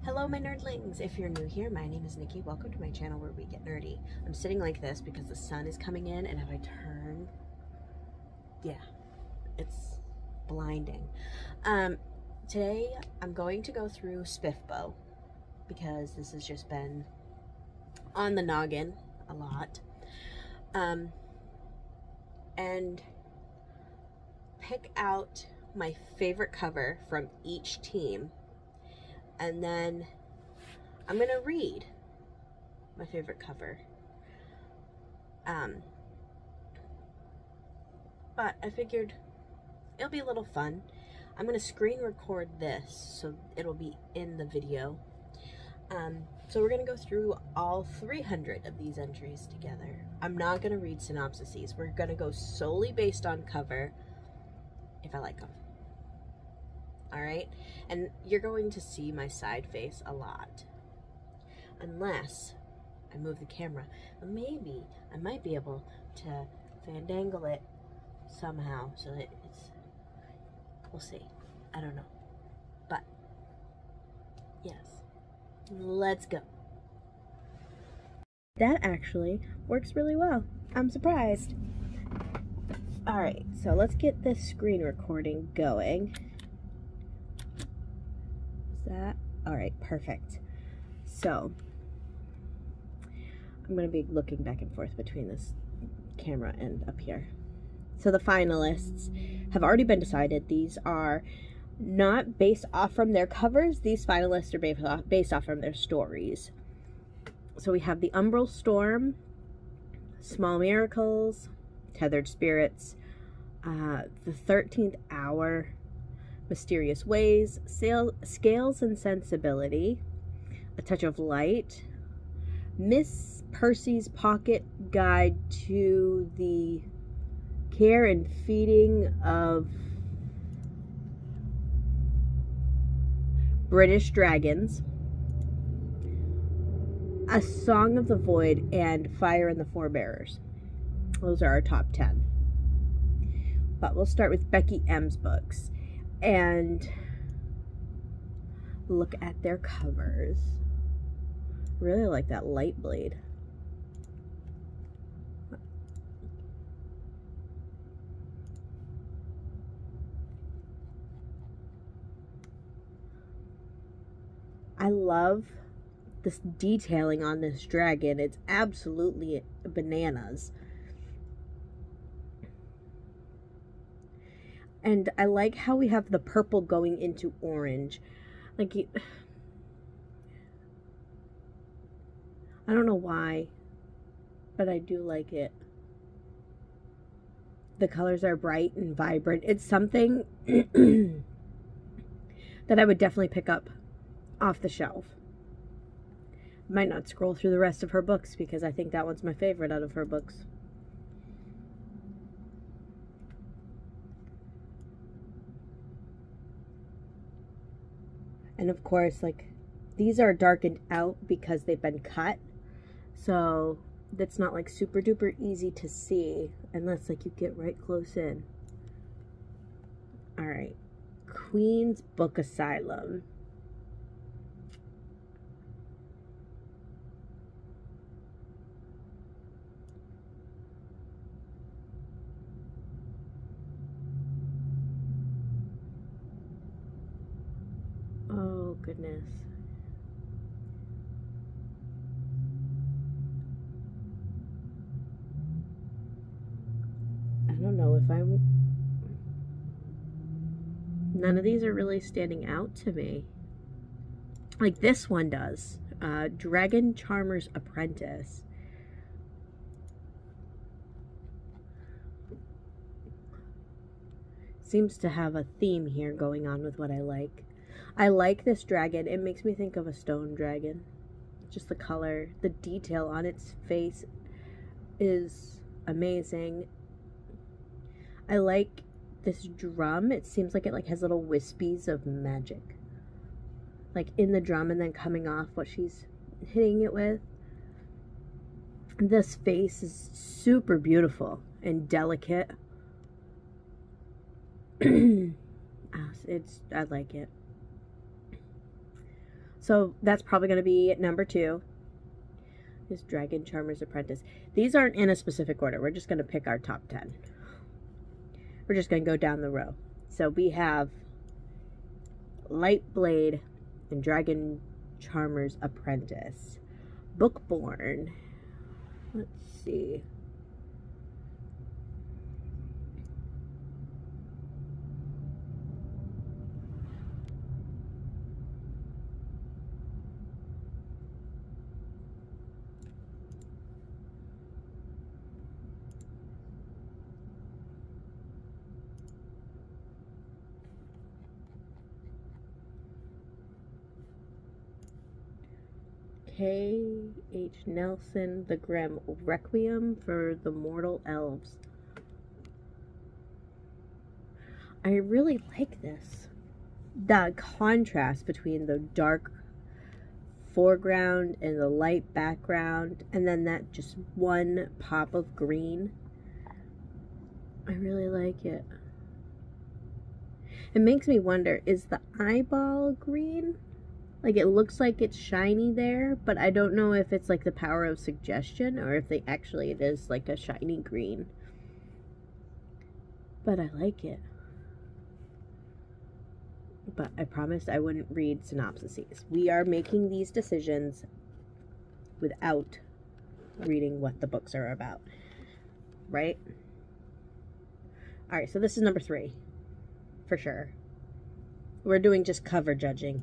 Hello my nerdlings! If you're new here, my name is Nikki. Welcome to my channel where we get nerdy. I'm sitting like this because the sun is coming in, and if I turn, yeah, it's blinding. Today I'm going to go through SPFBO because this has just been on the noggin a lot. And pick out my favorite cover from each team, and then I'm gonna read my favorite cover. But I figured it'll be a little fun. I'm gonna screen record this so it'll be in the video. So we're gonna go through all 300 of these entries together. I'm not gonna read synopsises. We're gonna go solely based on cover if I like them. All right, and you're going to see my side face a lot unless I move the camera. Maybe I might be able to fandangle it somehow so that it's, we'll see. I don't know, but yes, let's go. That actually works really well. I'm surprised. All right, so let's get this screen recording going. That all right, perfect. So I'm going to be looking back and forth between this camera and up here. So the finalists have already been decided. These are not based off from their covers. These finalists are based off from their stories. So we have The Umbral Storm, Small Miracles, Tethered Spirits, The 13th Hour, Mysterious Ways, Scales and Sensibility, A Touch of Light, Miss Percy's Pocket Guide to the Care and Feeding of British Dragons, A Song of the Void, and Fire and the Forebearers. Those are our top 10. But we'll start with Becky M's books and look at their covers. Really like that light blade. I love this detailing on this dragon. It's absolutely bananas. And I like how we have the purple going into orange. Like, I don't know why, but I do like it. The colors are bright and vibrant. It's something that I would definitely pick up off the shelf. Might not scroll through the rest of her books because I think that one's my favorite out of her books. And of course, like, these are darkened out because they've been cut. So that's not like super duper easy to see unless like you get right close in. All right. Queen's Book Asylum. Oh, goodness. I don't know if none of these are really standing out to me. Like this one does. Dragon Charmer's Apprentice. Seems to have a theme here going on with what I like. I like this dragon. It makes me think of a stone dragon. Just the color, the detail on its face is amazing. I like this drum. It seems like it like has little wispies of magic, like in the drum and then coming off what she's hitting it with. This face is super beautiful and delicate. I like it. So that's probably going to be number 2. Is Dragon Charmer's Apprentice. These aren't in a specific order. We're just going to pick our top 10. We're just going to go down the row. So we have Light Blade and Dragon Charmer's Apprentice. Bookborn. Let's see. K.H. Nelson, The Grim Requiem for the Mortal Elves. I really like this. The contrast between the dark foreground and the light background, and then that just one pop of green. I really like it. It makes me wonder, is the eyeball green? Like, it looks like it's shiny there, but I don't know if it's like the power of suggestion or if it is like a shiny green. But I like it. But I promised I wouldn't read synopsises. We are making these decisions without reading what the books are about. Right? Alright, so this is number 3. For sure. We're doing just cover judging.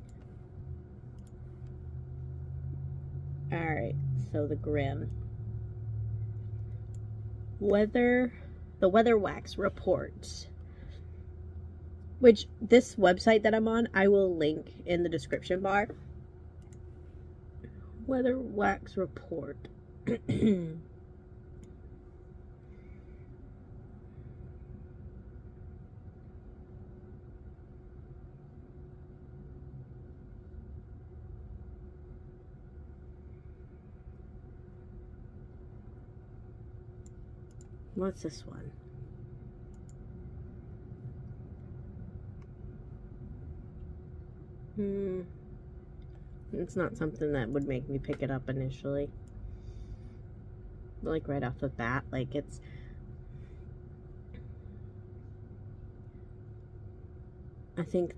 Alright, so the Grimm. The Weather Wax Report. Which, this website that I'm on, I will link in the description bar. Weather Wax Report. What's this one? It's not something that would make me pick it up initially. Like right off the bat, like it's... I think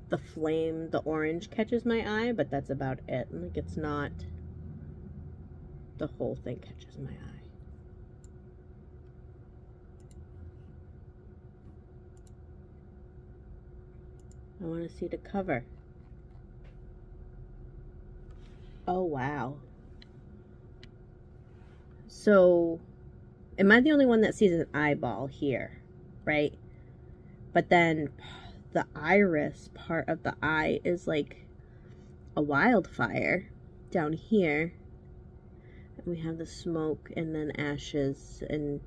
the flame, the orange catches my eye, but that's about it. Like it's not... The whole thing catches my eye. I want to see the cover. Oh, wow. So, am I the only one that sees an eyeball here? Right? But then, the iris part of the eye is like a wildfire down here. And we have the smoke and then ashes and...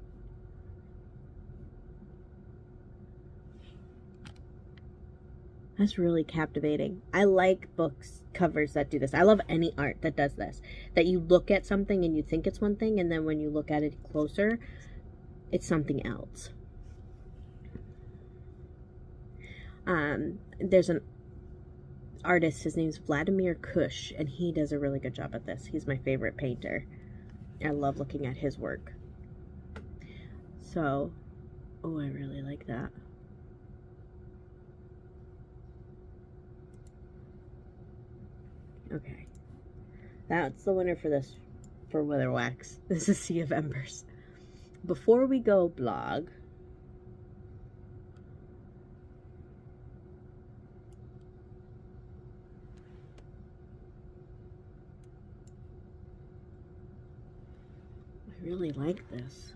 That's really captivating. I like books covers that do this. I love any art that does this. That you look at something and you think it's one thing, and then when you look at it closer, it's something else. There's an artist, his name's Vladimir Kush, and he does a really good job at this. He's my favorite painter. I love looking at his work. So, oh, I really like that. Okay, that's the winner for this, for Weather Wax. This is Sea of Embers. Before we go, blog. I really like this.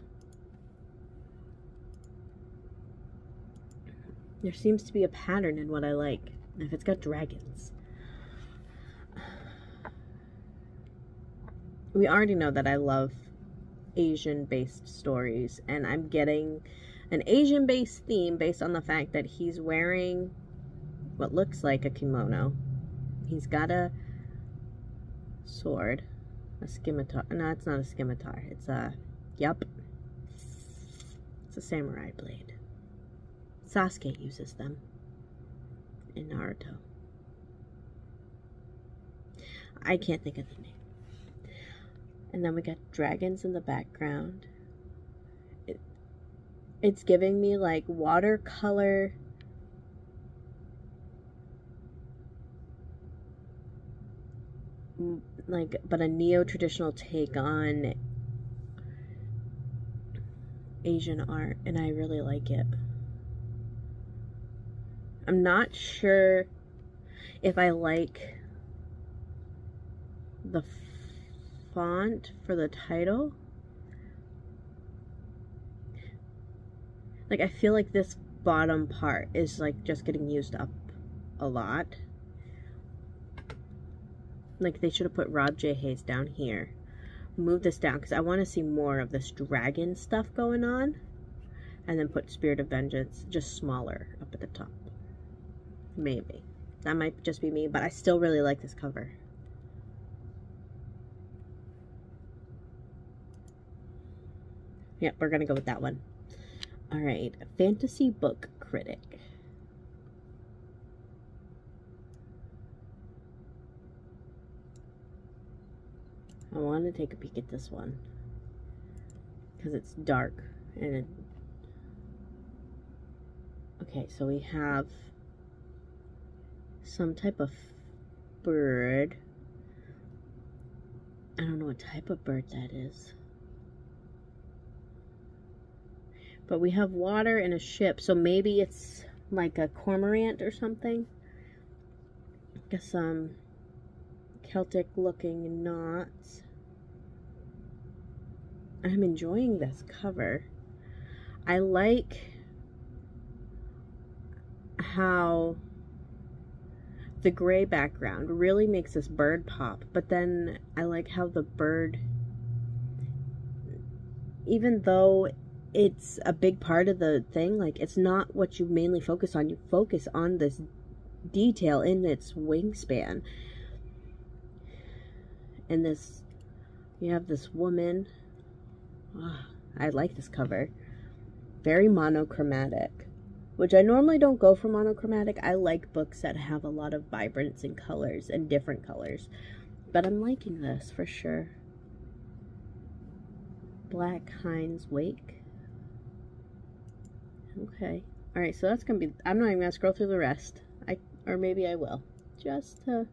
There seems to be a pattern in what I like. If it's got dragons. We already know that I love Asian-based stories, and I'm getting an Asian-based theme based on the fact that he's wearing what looks like a kimono. He's got a sword, a scimitar. No, it's not a scimitar. It's a, yep. It's a samurai blade. Sasuke uses them in Naruto. I can't think of the name. And then we got dragons in the background. It's giving me like watercolor, like, but a neo-traditional take on Asian art, and I really like it. I'm not sure if I like the font for the title. Like, I feel like this bottom part is like just getting used up a lot. Like, they should have put Rob J. Hayes down here. Move this down because I want to see more of this dragon stuff going on. And then put Spirit of Vengeance just smaller up at the top. Maybe. That might just be me, but I still really like this cover. Yep, we're gonna go with that one. Alright, Fantasy Book Critic. I want to take a peek at this one because it's dark and it... Okay, so we have some type of bird. I don't know what type of bird that is. But we have water and a ship, so maybe it's like a cormorant or something. I guess Celtic looking knots. I'm enjoying this cover. I like how the gray background really makes this bird pop, but then I like how the bird, even though it's a big part of the thing, like, it's not what you mainly focus on. You focus on this detail in its wingspan. And this, you have this woman. Oh, I like this cover. Very monochromatic, which I normally don't go for monochromatic. I like books that have a lot of vibrance and colors and different colors. But I'm liking this for sure. Black Hind's Wake. Okay. Alright, so that's gonna be... I'm not even gonna scroll through the rest. Or maybe I will. Just to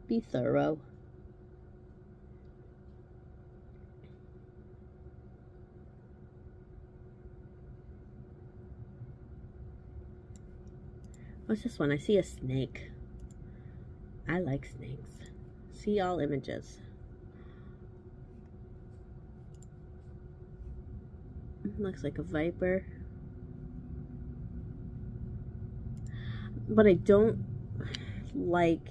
be thorough. What's this one? I see a snake. I like snakes. See all images. Looks like a viper. What I don't like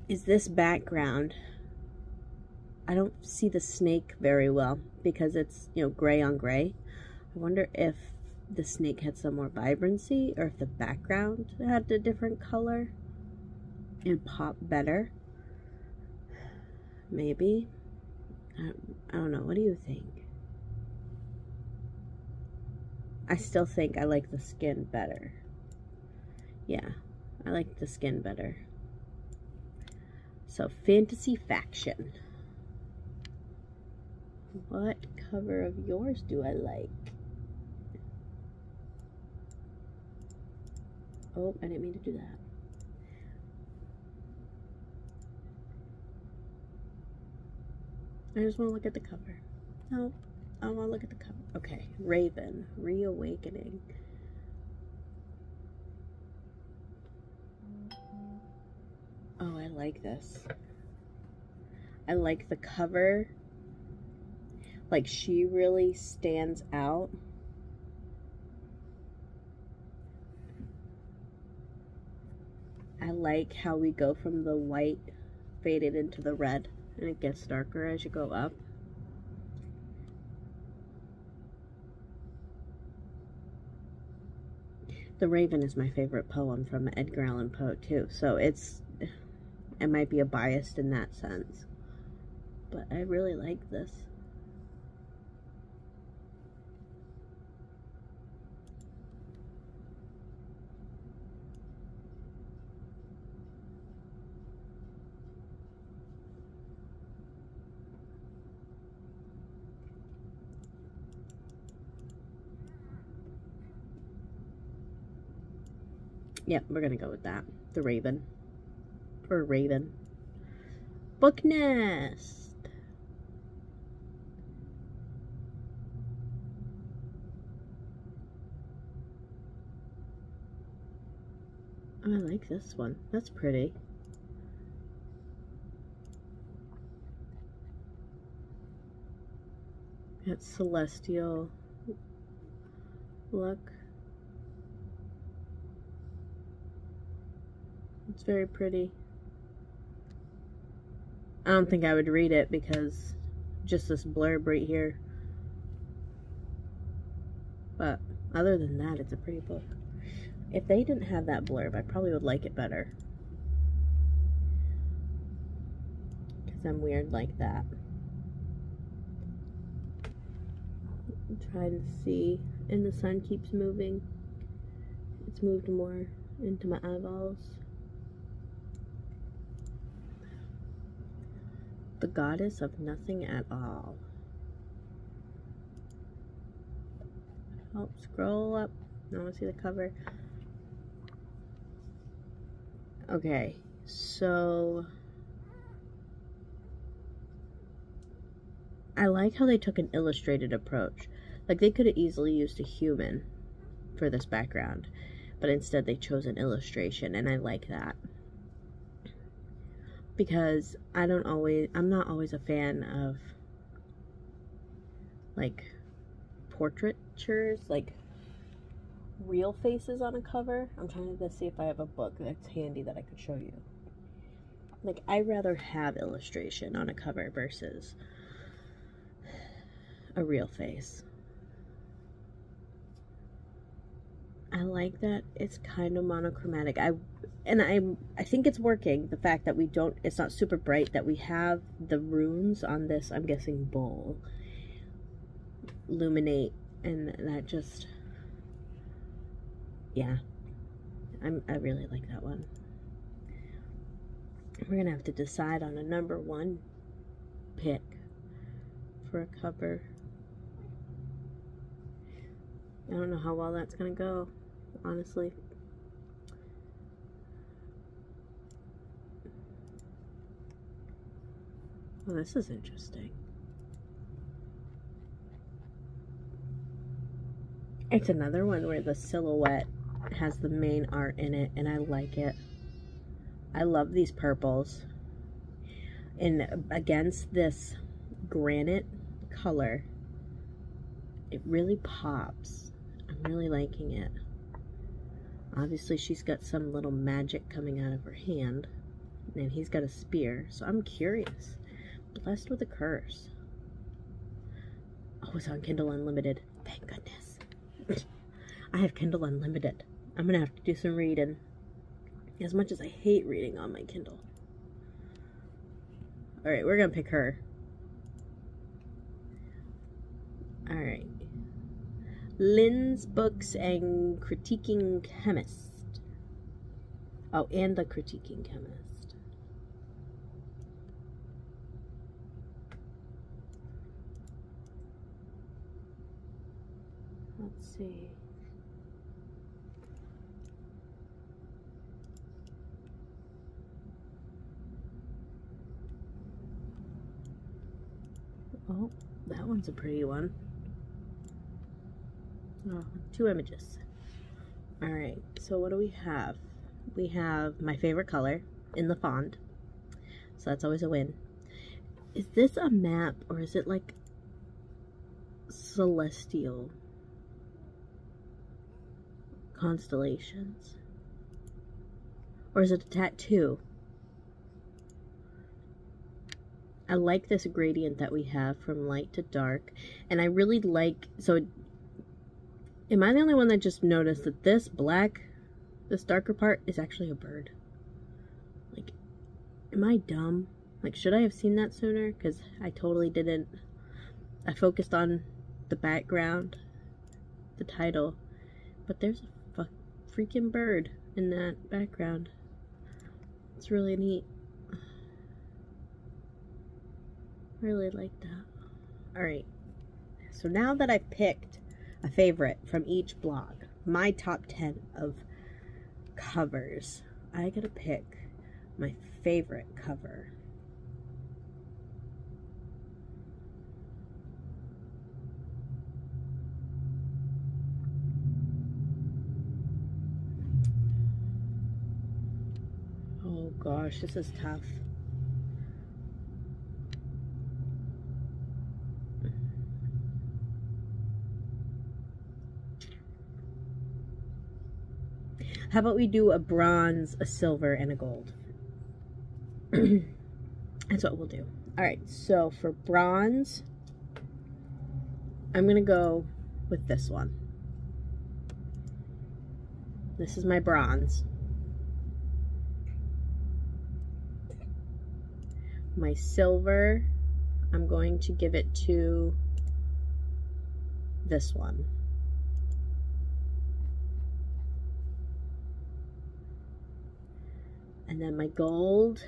is this background. I don't see the snake very well because it's, you know, gray on gray. I wonder if the snake had some more vibrancy, or if the background had a different color and pop better. Maybe. I don't know. What do you think? I still think I like the skin better. Yeah, I like the skin better. So, Fantasy Faction. What cover of yours do I like? Oh, I didn't mean to do that. I just want to look at the cover. Nope, I want to look at the cover. Okay, Raven, Reawakening. Oh, I like this. I like the cover. Like, she really stands out. I like how we go from the white faded into the red, and it gets darker as you go up. The Raven is my favorite poem from Edgar Allan Poe too, so it might be a biased in that sense, but I really like this. Yep, we're gonna go with that. The Raven. Or Raven. Book Nest. Oh, I like this one. That's pretty. That celestial look. It's very pretty. I don't think I would read it because just this blurb right here. But other than that, it's a pretty book. If they didn't have that blurb, I probably would like it better. Because I'm weird like that. I'm trying to see. And the sun keeps moving. It's moved more into my eyeballs. The Goddess of Nothing at All. Oh, scroll up. I want to see the cover. Okay, so I like how they took an illustrated approach. Like, they could have easily used a human for this background, but instead they chose an illustration, and I like that. Because I'm not always a fan of, like, portraitures, like real faces on a cover. I'm trying to see if I have a book that's handy that I could show you. Like, I'd rather have illustration on a cover versus a real face. I like that it's kind of monochromatic. I think it's working. The fact that it's not super bright, that we have the runes on this, I'm guessing, bowl illuminate, and that just, yeah, I really like that one. We're gonna have to decide on a number one pick for a cover. I don't know how well that's gonna go, honestly. Oh, this is interesting. It's another one where the silhouette has the main art in it, and I like it. I love these purples. And against this granite color, it really pops. I'm really liking it. Obviously, she's got some little magic coming out of her hand, and he's got a spear, so I'm curious. Blessed with a curse. Oh, it's on Kindle Unlimited. Thank goodness. I have Kindle Unlimited. I'm gonna have to do some reading. As much as I hate reading on my Kindle. Alright, we're gonna pick her. Alright. Lynn's Books and Critiquing Chemist. Oh, and the Critiquing Chemist. Let's see. Oh, that one's a pretty one. Oh, 2 images. Alright, so what do we have? We have my favorite color in the font. So that's always a win. Is this a map, or is it like celestial constellations? Or is it a tattoo? I like this gradient that we have from light to dark, and I really like, so am I the only one that just noticed that this darker part is actually a bird? Like, am I dumb? Like, should I have seen that sooner? Because I totally didn't. I focused on the background, the title, but there's a freaking bird in that background. It's really neat. Really like that. Alright, so now that I've picked a favorite from each blog, my top 10 of covers. I gotta pick my favorite cover. Oh gosh, this is tough. How about we do a bronze, a silver, and a gold? That's what we'll do. Alright, so for bronze, I'm going to go with this one. This is my bronze. My silver, I'm going to give it to this one. And then my gold,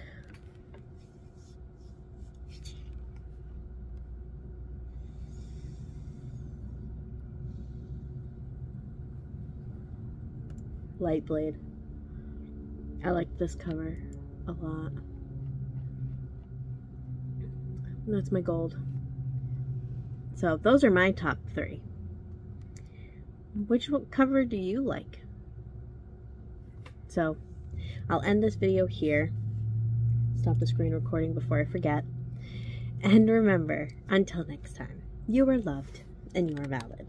light blade. I like this cover a lot. And that's my gold. So those are my top 3. Which cover do you like? So I'll end this video here. Stop the screen recording before I forget. And remember, until next time, you are loved and you are valid.